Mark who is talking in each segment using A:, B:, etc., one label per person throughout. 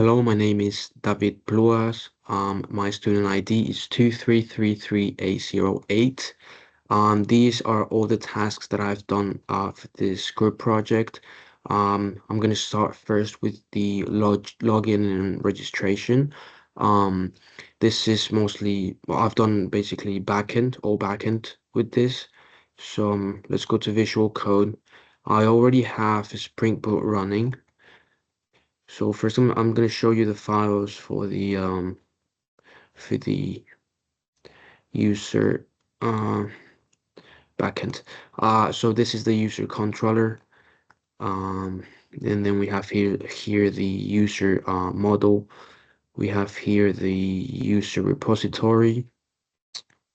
A: Hello, my name is David Pluas. My student ID is 2333808. These are all the tasks that I've done for this group project. I'm going to start first with the login and registration. Um, this is mostly, well, I've done basically all backend with this. So let's go to Visual Code. I already have a Spring Boot running. So first I'm going to show you the files for the user uh, backend. So this is the user controller. Um, and then we have here the user model. We have here the user repository,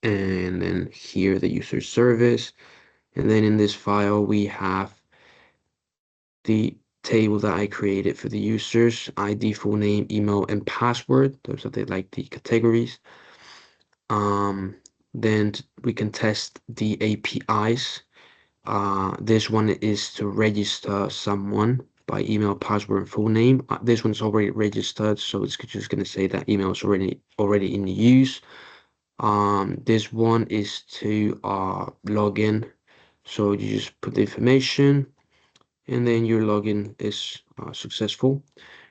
A: and then here the user service. And then in this file we have the table that I created for the users, ID, full name, email, and password. Those are the categories. Um, then we can test the APIs. This one is to register someone by email, password, and full name. This one's already registered, so it's just going to say that email is already in use. This one is to log in. So you just put the information, and then your login is successful.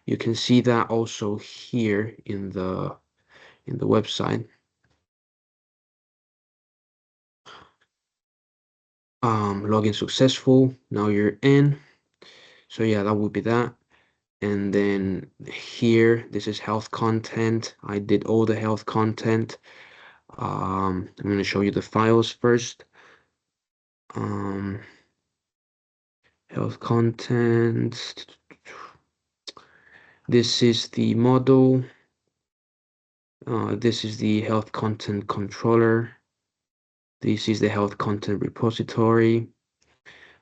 A: You can see that also here in the website. Login successful. Now you're in. So yeah, that would be that. And then here, this is health content. I did all the health content. I'm going to show you the files first. Um, Health content. This is the model. This is the health content controller. This is the health content repository.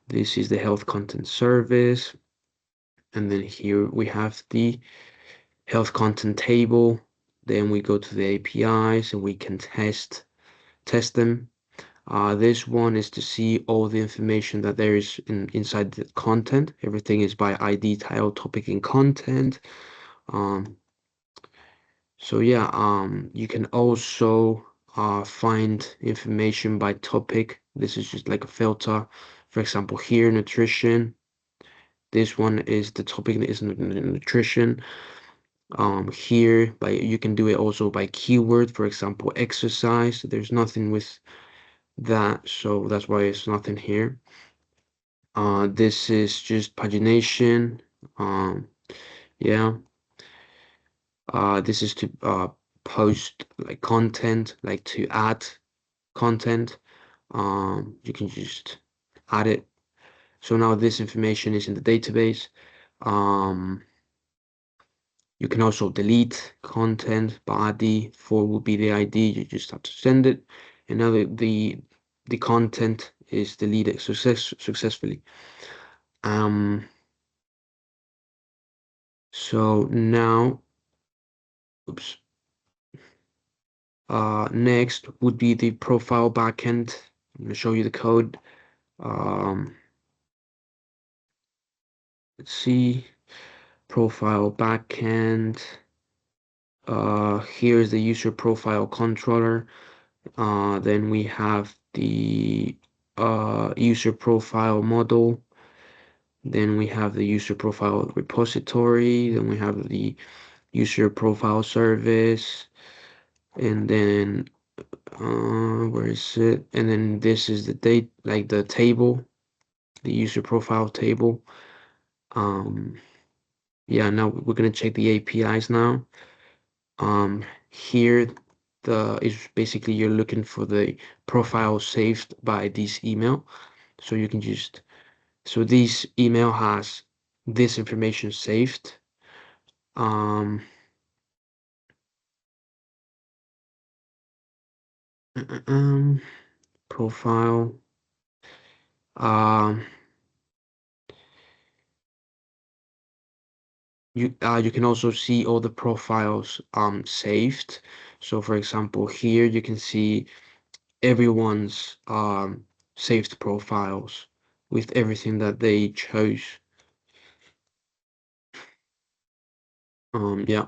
A: This is the health content service. And then here we have the health content table. Then we go to the APIs and we can test them. This one is to see all the information that there is inside the content. Everything is by ID, title, topic, and content. Um, so yeah, you can also find information by topic. This is just like a filter. For example, here, nutrition. This one is the topic that is nutrition. Here, you can do it also by keyword. For example, exercise. There's nothing with that, so that's why it's nothing here. This is just pagination. Um, yeah. This is to post like content, like to add content. You can just add it. So now this information is in the database. Um, you can also delete content by ID. 4 will be the ID. You just have to send it. And now the content is deleted successfully. So now, oops. Next would be the profile backend. I'm gonna show you the code. Um, let's see, profile backend. Here's the user profile controller. Then we have the user profile model. Then we have the user profile repository. Then we have the user profile service. And then where is it? And then this is the date, like the table, the user profile table. Um, yeah, now we're gonna check the APIs now. Here the is basically you're looking for the profile saved by this email. So you can just so this email has this information saved. Um, Profile. Um, you can also see all the profiles saved. So for example, here you can see everyone's saved profiles with everything that they chose. Yeah.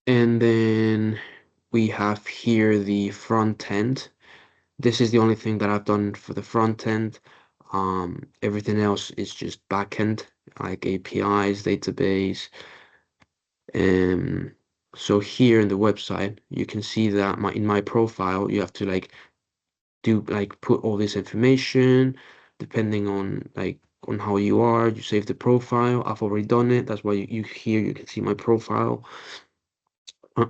A: And then we have here the front end. This is the only thing that I've done for the front end. Everything else is just back end, like APIs, database. Um, so here in the website, you can see that in my profile, you have to like do like put all this information depending on like on how you are. You save the profile. I've already done it. That's why you here you can see my profile.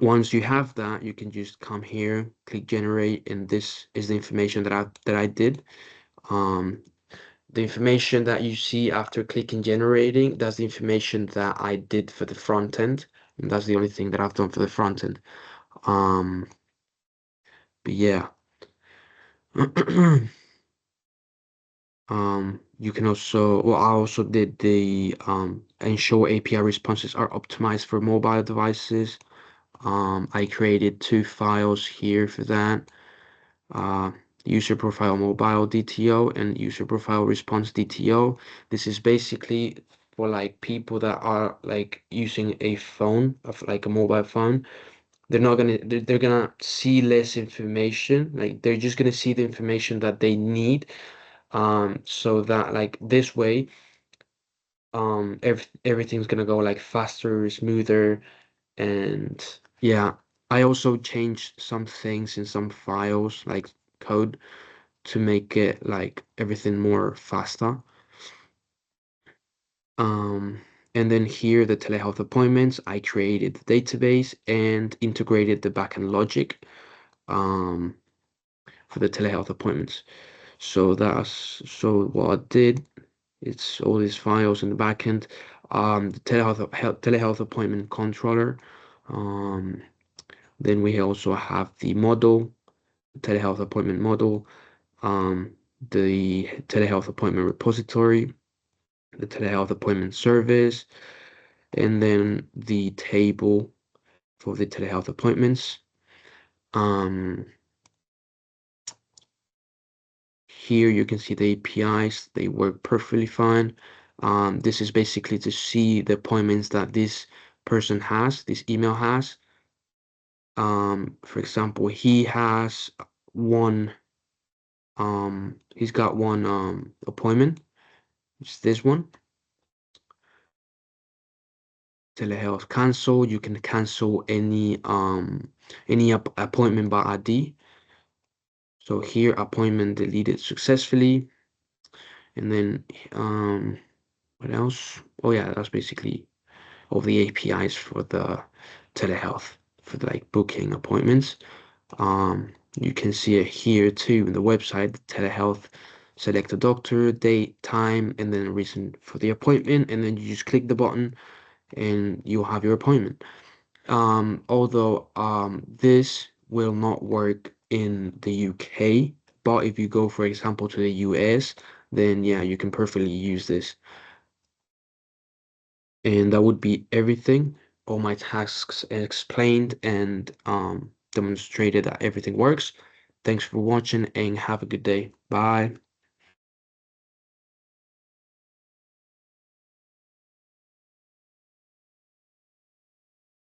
A: Once you have that, you can just come here, click generate, and this is the information that I did. Um, the information that you see after clicking generating, that's the information that I did for the front end. And that's the only thing that I've done for the front end. Um, but yeah. You can also, well, I also did the ensure API responses are optimized for mobile devices. I created two files here for that. Uh, user profile mobile DTO and user profile response DTO. This is basically for like people that are like using a phone of like a mobile phone. They're gonna see less information. Like they're just gonna see the information that they need. So that like this way, everything's gonna go like faster, smoother, and yeah. I also changed some things in some files, like code, to make it like everything more faster. Um, and then here, the telehealth appointments, I created the database and integrated the backend logic um, for the telehealth appointments. So what I did, it's all these files in the backend. The telehealth appointment controller. Um, then we also have the model, telehealth appointment model, um, the telehealth appointment repository, the telehealth appointment service, and then the table for the telehealth appointments. Um, Here you can see the APIs, they work perfectly fine. This is basically to see the appointments that this person has, this email has. For example, he's got one appointment, which is this one. Telehealth cancel. You can cancel any appointment by ID. So here appointment deleted successfully. And then what else? Oh yeah, that's basically all the APIs for the telehealth for the, like booking appointments. You can see it here too in the website, telehealth. Select a doctor, date, time, and then a reason for the appointment, and then you just click the button and you'll have your appointment. Although this will not work in the UK, but if you go, for example, to the US, then yeah, you can perfectly use this. And that would be everything. All my tasks explained and demonstrated that everything works. Thanks for watching and have a good day. Bye.